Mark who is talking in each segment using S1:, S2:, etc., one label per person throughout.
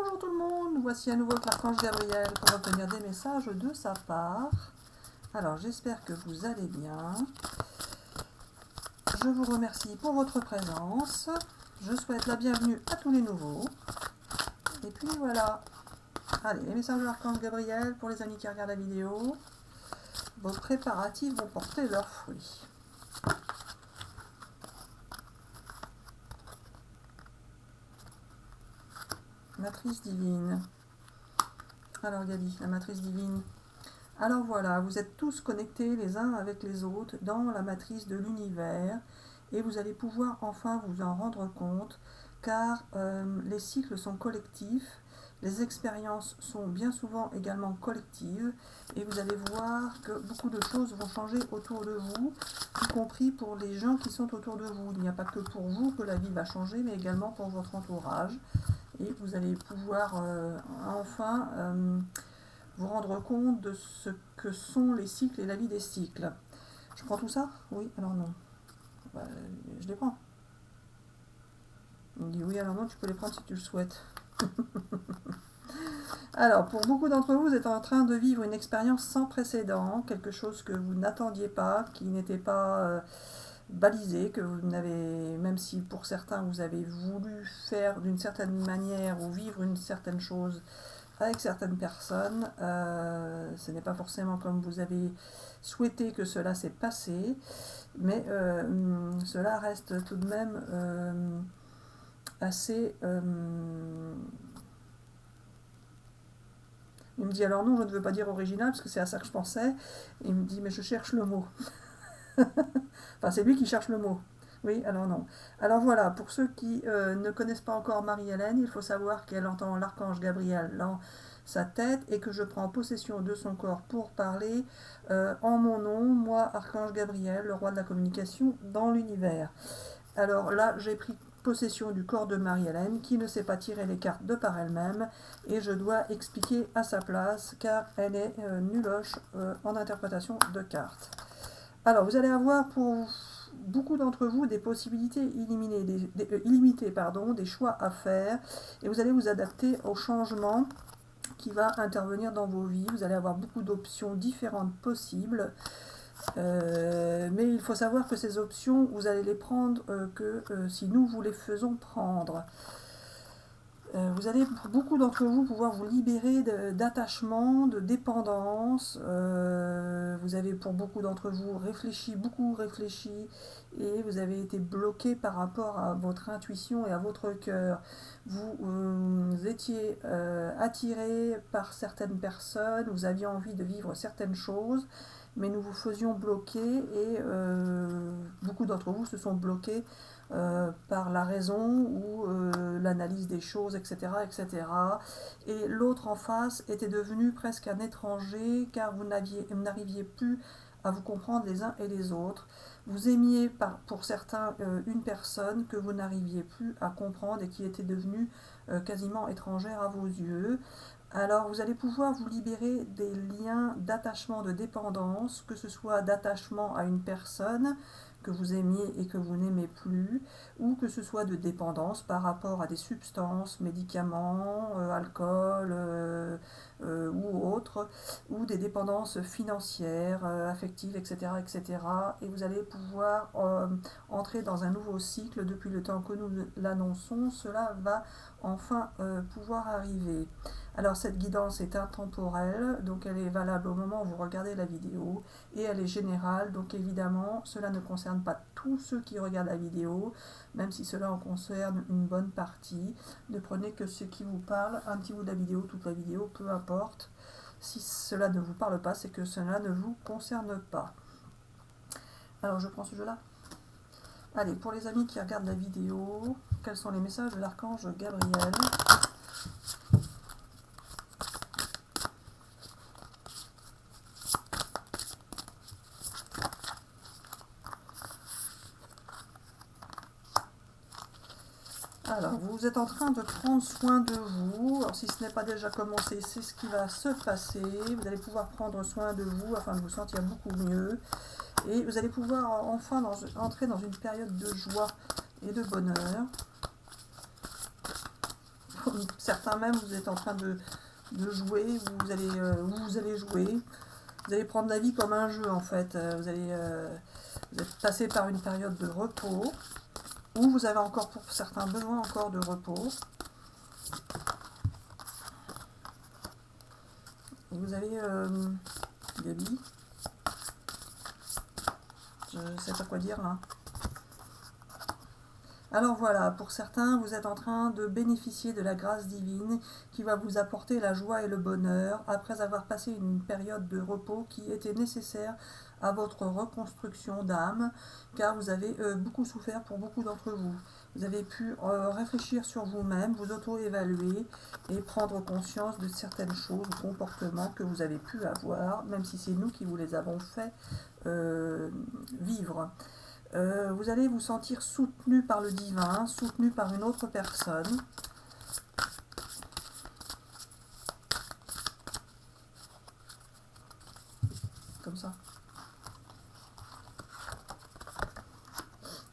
S1: Bonjour tout le monde, voici à nouveau l'archange Gabriel pour obtenir des messages de sa part. Alors j'espère que vous allez bien. Je vous remercie pour votre présence. Je souhaite la bienvenue à tous les nouveaux. Et puis voilà. Allez, les messages de l'archange Gabriel pour les amis qui regardent la vidéo. Vos préparatifs vont porter leurs fruits. Matrice divine. Alors Gabi, la matrice divine. Alors voilà, vous êtes tous connectés les uns avec les autres dans la matrice de l'univers et vous allez pouvoir enfin vous en rendre compte car les cycles sont collectifs, les expériences sont bien souvent également collectives et vous allez voir que beaucoup de choses vont changer autour de vous, y compris pour les gens qui sont autour de vous. Il n'y a pas que pour vous que la vie va changer, mais également pour votre entourage. Et vous allez pouvoir enfin vous rendre compte de ce que sont les cycles et la vie des cycles. Je prends tout ça? Oui, alors non. Bah, je les prends. Il me dit oui, alors non, tu peux les prendre si tu le souhaites. Alors, pour beaucoup d'entre vous, vous êtes en train de vivre une expérience sans précédent, quelque chose que vous n'attendiez pas, qui n'était pas balisé, que vous n'avez, même si pour certains vous avez voulu faire d'une certaine manière ou vivre une certaine chose avec certaines personnes, ce n'est pas forcément comme vous avez souhaité que cela s'est passé, mais cela reste tout de même assez... il me dit alors non, je ne veux pas dire original, parce que c'est à ça que je pensais. Il me dit mais je cherche le mot. Enfin, c'est lui qui cherche le mot. Oui, alors non. Alors voilà, pour ceux qui ne connaissent pas encore Marie-Hélène, il faut savoir qu'elle entend l'archange Gabriel dans sa tête et que je prends possession de son corps pour parler en mon nom, moi, archange Gabriel, le roi de la communication dans l'univers. Alors là, j'ai pris possession du corps de Marie-Hélène qui ne sait pas tirer les cartes de par elle-même et je dois expliquer à sa place car elle est nuloche en interprétation de cartes. Alors, vous allez avoir pour beaucoup d'entre vous des possibilités illimitées, des choix à faire, et vous allez vous adapter au changement qui va intervenir dans vos vies. Vous allez avoir beaucoup d'options différentes possibles, mais il faut savoir que ces options, vous allez les prendre que si nous vous les faisons prendre. Vous allez, pour beaucoup d'entre vous, pouvoir vous libérer d'attachement, de dépendance. Vous avez, pour beaucoup d'entre vous, beaucoup réfléchi, et vous avez été bloqué par rapport à votre intuition et à votre cœur. Vous étiez attiré par certaines personnes, vous aviez envie de vivre certaines choses, mais nous vous faisions bloquer, et beaucoup d'entre vous se sont bloqués par la raison ou l'analyse des choses, etc., etc. Et l'autre en face était devenu presque un étranger car vous n'arriviez plus à vous comprendre les uns et les autres. Vous aimiez pour certains une personne que vous n'arriviez plus à comprendre et qui était devenue quasiment étrangère à vos yeux. Alors vous allez pouvoir vous libérer des liens d'attachement, de dépendance, que ce soit d'attachement à une personne que vous aimiez et que vous n'aimez plus, ou que ce soit de dépendance par rapport à des substances, médicaments, alcool ou autres, ou des dépendances financières, affectives, etc., etc. Et vous allez pouvoir entrer dans un nouveau cycle depuis le temps que nous l'annonçons. Cela va enfin pouvoir arriver. Alors cette guidance est intemporelle, donc elle est valable au moment où vous regardez la vidéo, et elle est générale, donc évidemment cela ne concerne pas tous ceux qui regardent la vidéo, même si cela en concerne une bonne partie. Ne prenez que ce qui vous parle, un petit bout de la vidéo, toute la vidéo, peu importe. Si cela ne vous parle pas, c'est que cela ne vous concerne pas. Alors je prends ce jeu-là. Allez, pour les amis qui regardent la vidéo, quels sont les messages de l'archange Gabriel ? Alors, vous êtes en train de prendre soin de vous. Alors, si ce n'est pas déjà commencé, c'est ce qui va se passer. Vous allez pouvoir prendre soin de vous afin de vous sentir beaucoup mieux. Et vous allez pouvoir enfin entrer dans une période de joie et de bonheur. certains même, vous êtes en train de jouer, vous allez jouer. Vous allez prendre la vie comme un jeu en fait. Vous êtes passé par une période de repos, ou vous avez encore pour certains besoin encore de repos. Vous avez Gabi, je ne sais pas quoi dire là. Alors voilà, pour certains, vous êtes en train de bénéficier de la grâce divine qui va vous apporter la joie et le bonheur après avoir passé une période de repos qui était nécessaire à votre reconstruction d'âme, car vous avez beaucoup souffert pour beaucoup d'entre vous. Vous avez pu réfléchir sur vous-même, vous auto-évaluer et prendre conscience de certaines choses ou comportements que vous avez pu avoir, même si c'est nous qui vous les avons fait vivre. Vous allez vous sentir soutenu par le divin, soutenu par une autre personne. Comme ça.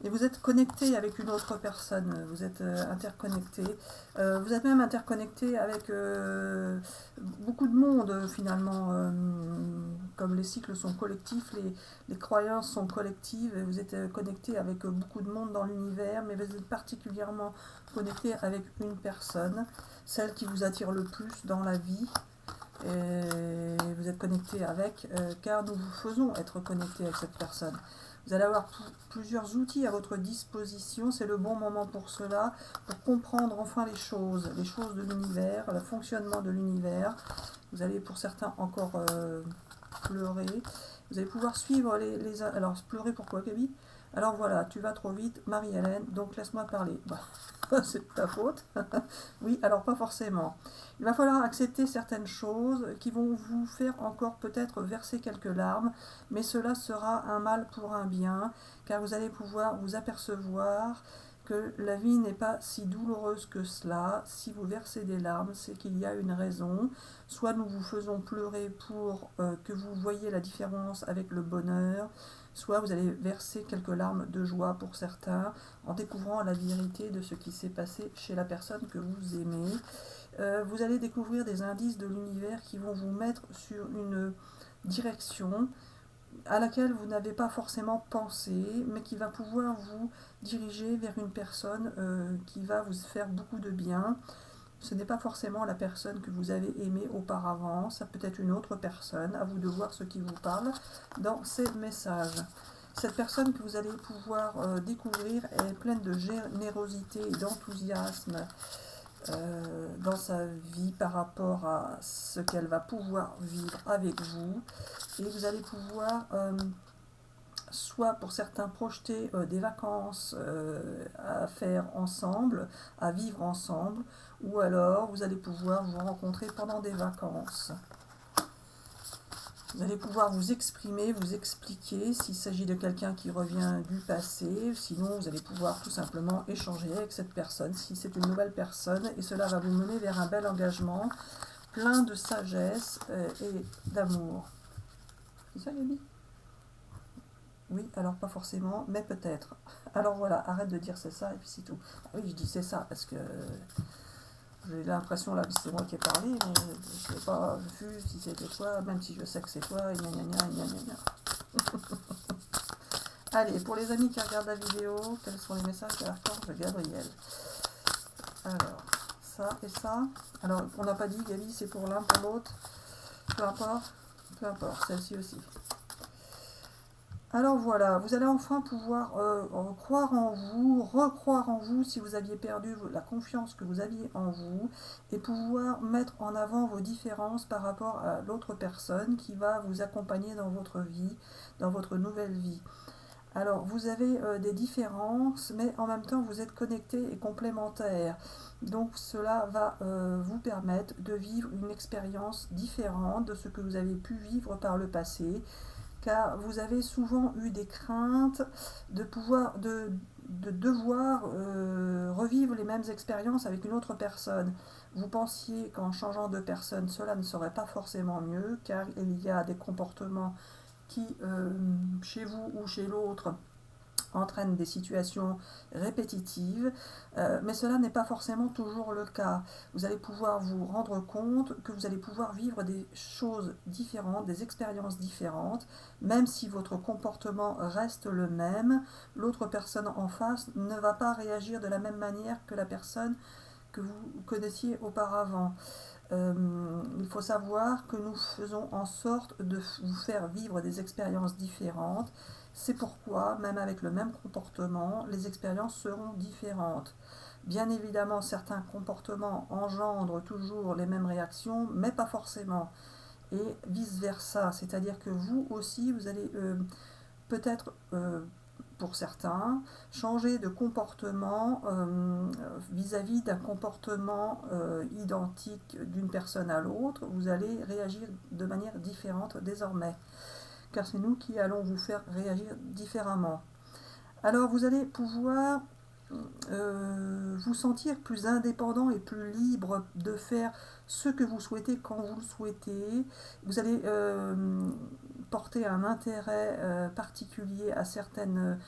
S1: Et vous êtes connecté avec une autre personne, vous êtes interconnecté. Vous êtes même interconnecté avec beaucoup de monde finalement. Comme les cycles sont collectifs, les croyances sont collectives, et vous êtes connecté avec beaucoup de monde dans l'univers, mais vous êtes particulièrement connecté avec une personne, celle qui vous attire le plus dans la vie. Et vous êtes connecté avec, car nous vous faisons être connecté avec cette personne. Vous allez avoir plusieurs outils à votre disposition, c'est le bon moment pour cela, pour comprendre enfin les choses de l'univers, le fonctionnement de l'univers. Vous allez pour certains encore pleurer. Vous allez pouvoir suivre les... Alors, pleurer pourquoi, Gabi? Alors voilà, tu vas trop vite, Marie-Hélène, donc laisse-moi parler. Bah, c'est de ta faute. Oui, alors pas forcément. Il va falloir accepter certaines choses qui vont vous faire encore peut-être verser quelques larmes, mais cela sera un mal pour un bien, car vous allez pouvoir vous apercevoir que la vie n'est pas si douloureuse que cela. Si vous versez des larmes, c'est qu'il y a une raison. Soit nous vous faisons pleurer pour que vous voyiez la différence avec le bonheur, soit vous allez verser quelques larmes de joie pour certains, en découvrant la vérité de ce qui s'est passé chez la personne que vous aimez. Vous allez découvrir des indices de l'univers qui vont vous mettre sur une direction à laquelle vous n'avez pas forcément pensé, mais qui va pouvoir vous diriger vers une personne qui va vous faire beaucoup de bien. Ce n'est pas forcément la personne que vous avez aimée auparavant, ça peut être une autre personne, à vous de voir ce qui vous parle dans ces messages. Cette personne que vous allez pouvoir découvrir est pleine de générosité et d'enthousiasme dans sa vie par rapport à ce qu'elle va pouvoir vivre avec vous. Et vous allez pouvoir soit pour certains projeter des vacances à faire ensemble, à vivre ensemble, ou alors vous allez pouvoir vous rencontrer pendant des vacances. Vous allez pouvoir vous exprimer, vous expliquer s'il s'agit de quelqu'un qui revient du passé, sinon vous allez pouvoir tout simplement échanger avec cette personne si c'est une nouvelle personne, et cela va vous mener vers un bel engagement plein de sagesse et d'amour. C'est ça, Gabi? Oui, alors pas forcément, mais peut-être. Alors voilà, arrête de dire c'est ça et puis c'est tout. Oui, je dis c'est ça parce que j'ai l'impression là que c'est moi qui ai parlé, mais je n'ai pas vu si c'était toi, même si je sais que c'est toi, et gna gna gna gna gna gna. Allez, pour les amis qui regardent la vidéo, quels sont les messages de l'archange de Gabriel? Alors, ça et ça. Alors, on n'a pas dit, Gabi, c'est pour l'un, pour l'autre. Peu importe, celle-ci aussi. Alors voilà, vous allez enfin pouvoir croire en vous, recroire en vous si vous aviez perdu la confiance que vous aviez en vous, et pouvoir mettre en avant vos différences par rapport à l'autre personne qui va vous accompagner dans votre vie, dans votre nouvelle vie. Alors vous avez des différences, mais en même temps vous êtes connectés et complémentaires. Donc cela va vous permettre de vivre une expérience différente de ce que vous avez pu vivre par le passé, car vous avez souvent eu des craintes de devoir revivre les mêmes expériences avec une autre personne. Vous pensiez qu'en changeant de personne, cela ne serait pas forcément mieux, car il y a des comportements qui, chez vous ou chez l'autre, entraîne des situations répétitives, mais cela n'est pas forcément toujours le cas. Vous allez pouvoir vous rendre compte que vous allez pouvoir vivre des choses différentes, des expériences différentes, même si votre comportement reste le même, l'autre personne en face ne va pas réagir de la même manière que la personne que vous connaissiez auparavant. Il faut savoir que nous faisons en sorte de vous faire vivre des expériences différentes. C'est pourquoi, même avec le même comportement, les expériences seront différentes. Bien évidemment, certains comportements engendrent toujours les mêmes réactions, mais pas forcément. Et vice-versa, c'est-à-dire que vous aussi, vous allez peut-être, pour certains, changer de comportement vis-à-vis d'un comportement identique d'une personne à l'autre. Vous allez réagir de manière différente désormais, car c'est nous qui allons vous faire réagir différemment. Alors vous allez pouvoir vous sentir plus indépendant et plus libre de faire ce que vous souhaitez quand vous le souhaitez. Vous allez porter un intérêt particulier à certaines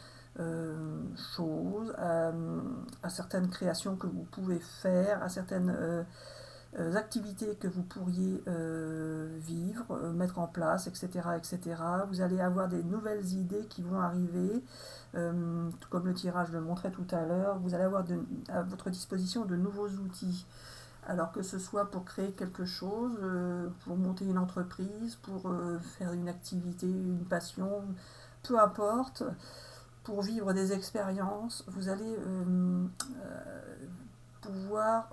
S1: choses, à certaines créations que vous pouvez faire, à certaines activités que vous pourriez vivre, mettre en place, etc., etc. Vous allez avoir des nouvelles idées qui vont arriver, comme le tirage le montrait tout à l'heure. Vous allez avoir à votre disposition de nouveaux outils. Alors que ce soit pour créer quelque chose, pour monter une entreprise, pour faire une activité, une passion, peu importe, pour vivre des expériences, vous allez pouvoir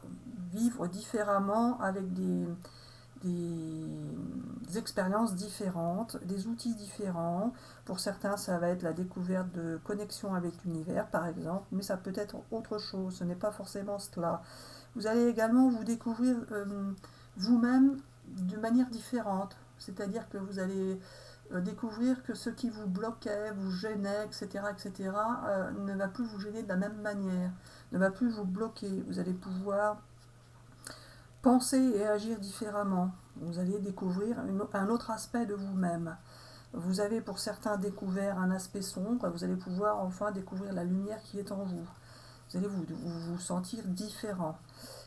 S1: vivre différemment avec des expériences différentes, des outils différents. Pour certains, ça va être la découverte de connexion avec l'univers, par exemple, mais ça peut être autre chose, ce n'est pas forcément cela. Vous allez également vous découvrir vous-même de manière différente, c'est-à-dire que vous allez découvrir que ce qui vous bloquait, vous gênait, etc., etc., ne va plus vous gêner de la même manière, ne va plus vous bloquer. Vous allez pouvoir penser et agir différemment. Vous allez découvrir un autre aspect de vous-même. Vous avez pour certains découvert un aspect sombre, vous allez pouvoir enfin découvrir la lumière qui est en vous. Vous allez vous sentir différent.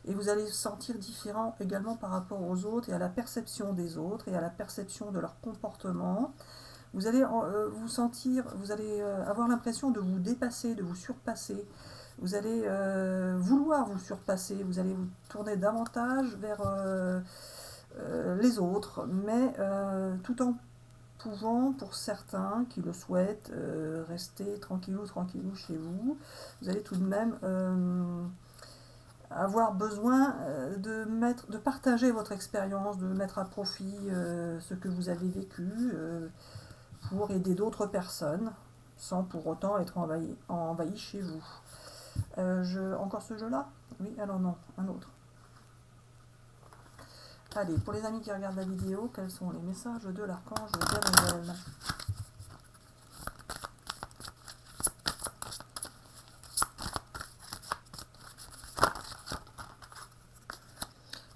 S1: Et vous allez vous sentir différent également par rapport aux autres et à la perception des autres et à la perception de leur comportement. Vous allez vous sentir, vous allez avoir l'impression de vous dépasser, de vous surpasser. Vous allez vouloir vous surpasser, vous allez vous tourner davantage vers les autres, mais tout en pouvant, pour certains qui le souhaitent, rester tranquillou chez vous. Vous allez tout de même avoir besoin de partager votre expérience, de mettre à profit ce que vous avez vécu pour aider d'autres personnes, sans pour autant être envahi chez vous. Encore ce jeu-là? Oui, alors non, un autre. Allez, pour les amis qui regardent la vidéo, quels sont les messages de l'archange Gabriel?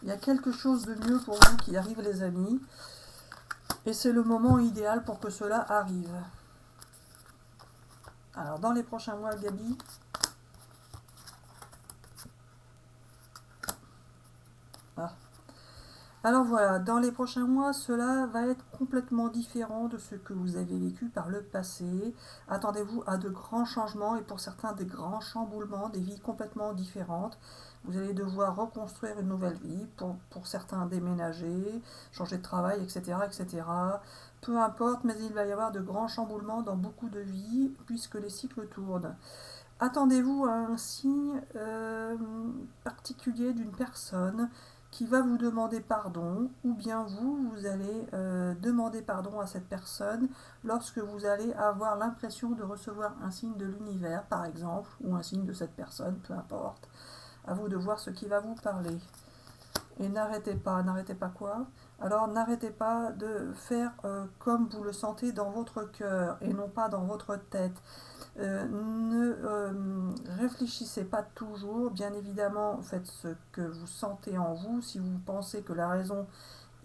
S1: Il y a quelque chose de mieux pour vous qui arrive, les amis, et c'est le moment idéal pour que cela arrive. Alors, dans les prochains mois, Gabi, alors voilà, dans les prochains mois, cela va être complètement différent de ce que vous avez vécu par le passé. Attendez-vous à de grands changements et pour certains des grands chamboulements, des vies complètement différentes. Vous allez devoir reconstruire une nouvelle vie, pour certains déménager, changer de travail, etc., etc. Peu importe, mais il va y avoir de grands chamboulements dans beaucoup de vies puisque les cycles tournent. Attendez-vous à un signe particulier d'une personne qui va vous demander pardon, ou bien vous allez demander pardon à cette personne lorsque vous allez avoir l'impression de recevoir un signe de l'univers, par exemple, ou un signe de cette personne, peu importe. À vous de voir ce qui va vous parler. Et n'arrêtez pas quoi? Alors n'arrêtez pas de faire comme vous le sentez dans votre cœur et non pas dans votre tête. Ne réfléchissez pas toujours, bien évidemment, faites ce que vous sentez en vous. Si vous pensez que la raison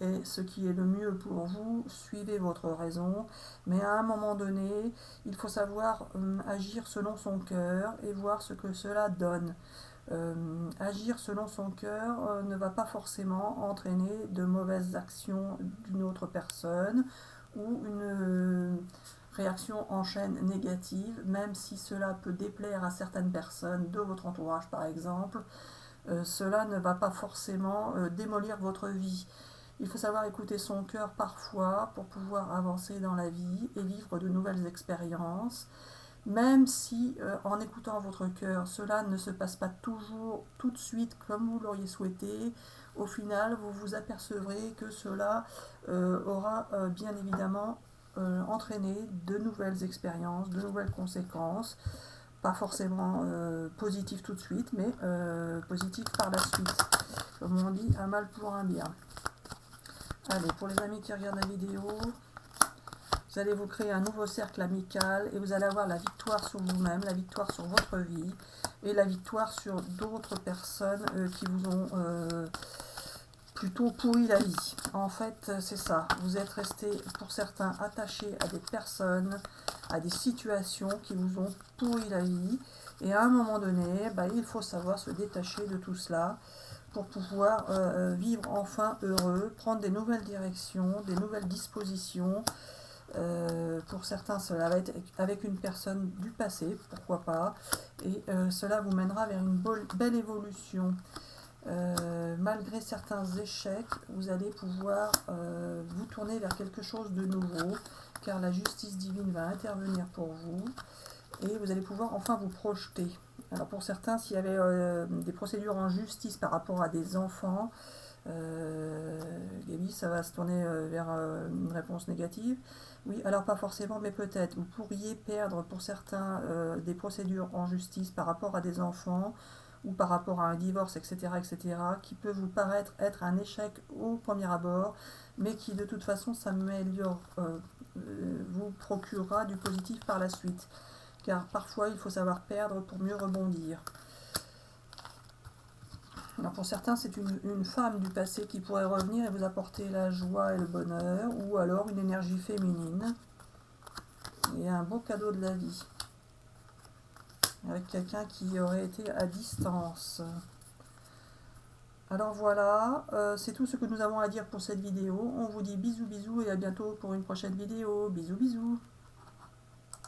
S1: est ce qui est le mieux pour vous, suivez votre raison, mais à un moment donné, il faut savoir agir selon son cœur et voir ce que cela donne. Agir selon son cœur ne va pas forcément entraîner de mauvaises actions d'une autre personne ou une réaction en chaîne négative, même si cela peut déplaire à certaines personnes de votre entourage par exemple. Cela ne va pas forcément démolir votre vie. Il faut savoir écouter son cœur parfois pour pouvoir avancer dans la vie et vivre de nouvelles expériences. Même si en écoutant votre cœur, cela ne se passe pas toujours tout de suite comme vous l'auriez souhaité, au final vous vous apercevrez que cela aura bien évidemment entraîné de nouvelles expériences, de nouvelles conséquences, pas forcément positives tout de suite, mais positives par la suite. Comme on dit, un mal pour un bien. Allez, pour les amis qui regardent la vidéo, vous allez vous créer un nouveau cercle amical et vous allez avoir la victoire sur vous-même, la victoire sur votre vie et la victoire sur d'autres personnes qui vous ont plutôt pourri la vie. En fait, c'est ça. Vous êtes resté, pour certains, attachés à des personnes, à des situations qui vous ont pourri la vie. Et à un moment donné, il faut savoir se détacher de tout cela pour pouvoir vivre enfin heureux, prendre des nouvelles directions, des nouvelles dispositions. Pour certains, cela va être avec une personne du passé, pourquoi pas, et cela vous mènera vers une belle évolution. Malgré certains échecs, vous allez pouvoir vous tourner vers quelque chose de nouveau, car la justice divine va intervenir pour vous, et vous allez pouvoir enfin vous projeter. Alors pour certains, s'il y avait des procédures en justice par rapport à des enfants, Gaby, ça va se tourner vers une réponse négative. Oui, alors pas forcément, mais peut-être. Vous pourriez perdre pour certains des procédures en justice par rapport à des enfants ou par rapport à un divorce, etc., etc., qui peut vous paraître être un échec au premier abord, mais qui de toute façon s'améliore, vous procurera du positif par la suite. Car parfois, il faut savoir perdre pour mieux rebondir. Alors pour certains, c'est une femme du passé qui pourrait revenir et vous apporter la joie et le bonheur, ou alors une énergie féminine et un beau cadeau de la vie, avec quelqu'un qui aurait été à distance. Alors voilà, c'est tout ce que nous avons à dire pour cette vidéo. On vous dit bisous bisous et à bientôt pour une prochaine vidéo. Bisous bisous.